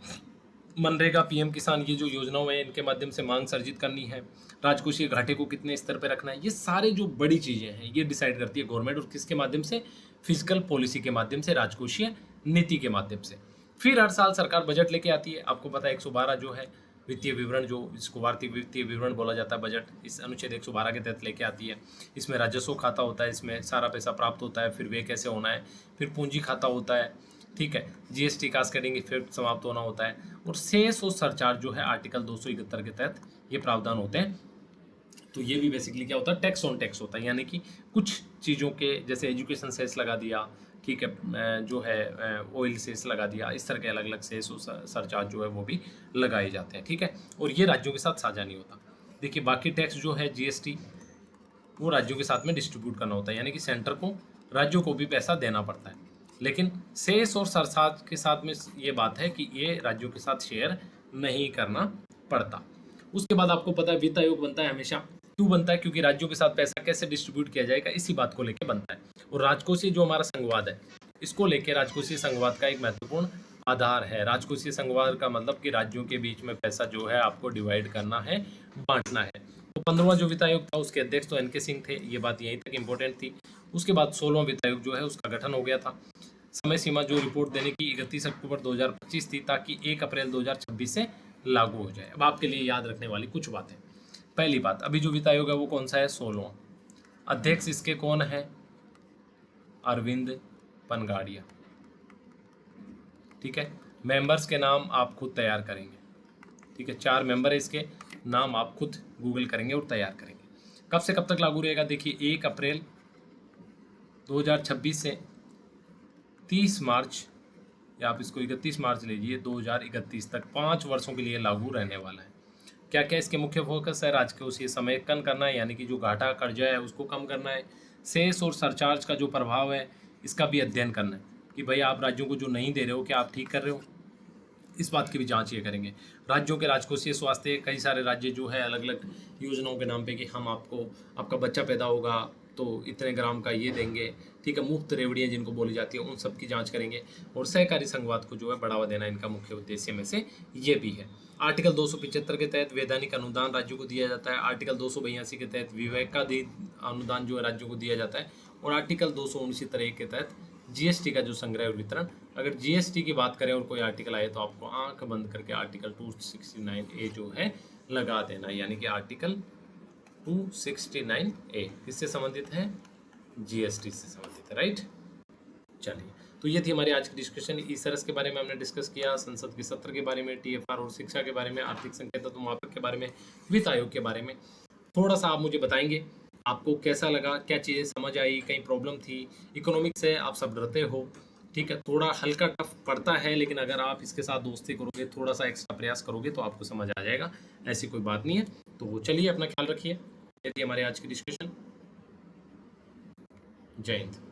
मनरेगा, PM किसान, ये जो योजनाओं हैं इनके माध्यम से मांग सर्जित करनी है, राजकोषीय घाटे को कितने स्तर पर रखना है, ये सारे जो बड़ी चीज़ें हैं ये डिसाइड करती है गवर्नमेंट, और किसके माध्यम से? फिजिकल पॉलिसी के माध्यम से, राजकोषीय नीति के माध्यम से। फिर हर साल सरकार बजट लेके आती है। आपको पता है 112 जो है वित्तीय विवरण, जो इसको वार्षिक वित्तीय विवरण बोला जाता है, बजट इस अनुच्छेद 112 के तहत लेके आती है। इसमें राजस्व खाता होता है, इसमें सारा पैसा प्राप्त होता है, फिर वे कैसे होना है, फिर पूंजी खाता होता है। ठीक है, GST कास्केडिंग इफेक्ट समाप्त होना होता है, और सेस और सरचार्ज जो है आर्टिकल 271 के तहत ये प्रावधान होते हैं। तो ये भी बेसिकली क्या होता है? टैक्स ऑन टैक्स होता है, यानी कि कुछ चीज़ों के जैसे एजुकेशन सेस लगा दिया, ठीक है, जो है ऑयल सेस लगा दिया, इस तरह के अलग अलग सेस और सरचार्ज जो है वो भी लगाए जाते हैं। ठीक है, और ये राज्यों के साथ साझा नहीं होता। देखिए बाकी टैक्स जो है GST वो राज्यों के साथ में डिस्ट्रीब्यूट करना होता है, यानी कि सेंटर को राज्यों को भी पैसा देना पड़ता है, लेकिन सेस और सरचार्ज के साथ में ये बात है कि ये राज्यों के साथ शेयर नहीं करना पड़ता। उसके बाद आपको पता है वित्त आयोग बनता है हमेशा। क्यों बनता है? क्योंकि राज्यों के साथ पैसा कैसे डिस्ट्रीब्यूट किया जाएगा इसी बात को लेकर बनता है। और राजकोषीय जो हमारा संघवाद है, इसको लेकर राजकोषीय संघवाद का एक महत्वपूर्ण आधार है। राजकोषीय संघवाद का मतलब कि राज्यों के बीच में पैसा जो है आपको डिवाइड करना है, बांटना है। तो 15वां जो वित्त आयोग था उसके अध्यक्ष तो NK सिंह थे, ये बात यहीं तक इंपॉर्टेंट थी। उसके बाद 16वां वित्त आयोग जो है उसका गठन हो गया था। समय सीमा जो रिपोर्ट देने की 31 अक्टूबर 2025 थी, ताकि 1 अप्रैल 2026 से लागू हो जाए। अब आपके लिए याद रखने वाली कुछ बातें। पहली बात, अभी जो वित्त आयोग है वो कौन सा है? 16वां। अध्यक्ष इसके कौन है? अरविंद पनगाड़िया। ठीक है, मेंबर्स के नाम आप खुद तैयार करेंगे। ठीक है, 4 मेंबर है, इसके नाम आप खुद गूगल करेंगे और तैयार करेंगे। कब से कब तक लागू रहेगा? देखिए 1 अप्रैल 2026 से 30 मार्च, या आप इसको 31 मार्च लीजिए 2031 तक, 5 वर्षों के लिए लागू रहने वाला है। क्या क्या इसके मुख्य फोकस है? राजकोषीय समेकन करना है, यानी कि जो घाटा कर्जा है उसको कम करना है। सेस और सरचार्ज का जो प्रभाव है इसका भी अध्ययन करना है कि भाई आप राज्यों को जो नहीं दे रहे हो क्या आप ठीक कर रहे हो, इस बात की भी जांच ये करेंगे। राज्यों के राजकोषीय स्वास्थ्य, कई सारे राज्य जो है अलग अलग योजनाओं के नाम पे कि हम आपको, आपका बच्चा पैदा होगा तो इतने ग्राम का ये देंगे, ठीक है। मुफ्त रेवड़ियाँ जिनको बोली जाती है उन सब की जांच करेंगे, और सहकारी संघवाद को जो है बढ़ावा देना इनका मुख्य उद्देश्य में से ये भी है। आर्टिकल 275 के तहत वैधानिक अनुदान राज्यों को दिया जाता है। आर्टिकल 282 के तहत विवेकाधीन अनुदान जो है राज्यों को दिया जाता है। और आर्टिकल 269 के तहत जीएसटी का जो संग्रह और वितरण, अगर जीएसटी की बात करें और कोई आर्टिकल आए तो आपको आंख बंद करके आर्टिकल 269A जो है लगा देना, यानी कि आर्टिकल 269A किससे संबंधित है? जीएसटी से संबंधित है, राइट। चलिए, तो ये थी हमारी आज की डिस्कशन। ईसरस के बारे में हमने डिस्कस किया, संसद के सत्र के बारे में, टीएफआर और शिक्षा के बारे में, आर्थिक संकेतक मापक के बारे में, वित्त आयोग के बारे में। थोड़ा सा आप मुझे बताएंगे आपको कैसा लगा, क्या चीज़ें समझ आई, कहीं प्रॉब्लम थी। इकोनॉमिक्स है, आप सब डरते हो, ठीक है, थोड़ा हल्का टफ पड़ता है, लेकिन अगर आप इसके साथ दोस्ती करोगे, थोड़ा सा एक्स्ट्रा प्रयास करोगे तो आपको समझ आ जाएगा, ऐसी कोई बात नहीं है। तो चलिए, अपना ख्याल रखिए। ये थी हमारी आज की डिस्कशन। जय हिंद।